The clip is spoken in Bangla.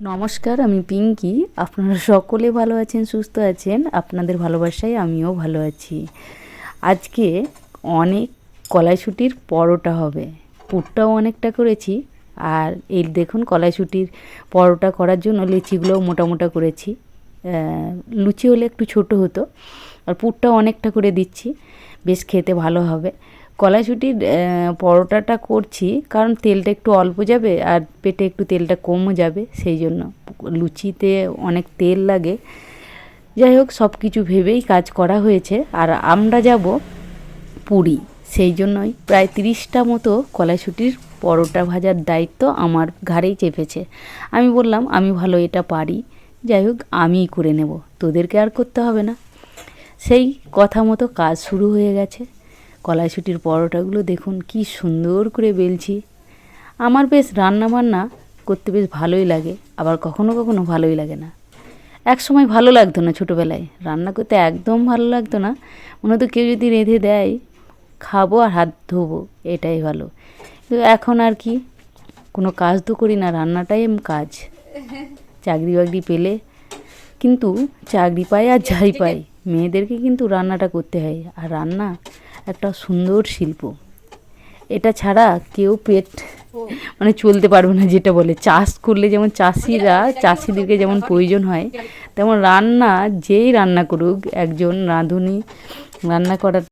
নমস্কার, আমি পিঙ্কি। আপনারা সকলে ভালো আছেন, সুস্থ আছেন। আপনাদের ভালোবাসায় আমিও ভালো আছি। আজকে অনেক কলাইশুঁটির পরোটা হবে। পুরটাও অনেকটা করেছি। আর এই দেখুন, কলাইশুঁটির পরোটা করার জন্য লিচিগুলোও মোটা মোটা করেছি। লুচি হলে একটু ছোট হতো। আর পুরটাও অনেকটা করে দিচ্ছি, বেশ খেতে ভালো হবে। কলাইশুঁটির পরোটাটা করছি কারণ তেলটা একটু অল্প যাবে আর পেটে একটু তেলটা কমও যাবে, সেই জন্য। লুচিতে অনেক তেল লাগে। যাই হোক, সব কিছু ভেবেই কাজ করা হয়েছে। আর আমরা যাব পুরী, সেই জন্যই প্রায় 30টা মতো কলাইশুঁটির পরোটা ভাজার দায়িত্ব আমার ঘাড়েই চেপেছে। আমি বললাম আমি ভালো এটা পারি, যাই হোক আমিই করে নেব, তোদেরকে আর করতে হবে না। সেই কথা মতো কাজ শুরু হয়ে গেছে। কলাইশুঁটির পরোটাগুলো দেখুন কি সুন্দর করে বেলছি। আমার বেশ রান্নাবান্না করতে বেশ ভালোই লাগে, আবার কখনো কখনো ভালোই লাগে না। এক সময় ভালো লাগতো না, ছোটোবেলায় রান্না করতে একদম ভালো লাগতো না। মনে হতো কেউ যদি রেঁধে দেয়, খাবো আর হাত ধোবো, এটাই ভালো। কিন্তু এখন আর কি, কোনো কাজ তো করি না, রান্নাটাই কাজ। চাকরি বাকরি পেলে কিন্তু, চাকরি পাই আর যাই পাই, মেয়েদেরকে কিন্তু রান্নাটা করতে হয়। আর রান্না একটা সুন্দর শিল্প, এটা ছাড়া কেউ পেট চলতে পারবে না। যেটা বলে চাষ করলে যেমন চাষিদেরকে যেমন প্রয়োজন হয়, তেমন রান্না যেই রান্না করুক, একজন রাঁধুনি রান্না করার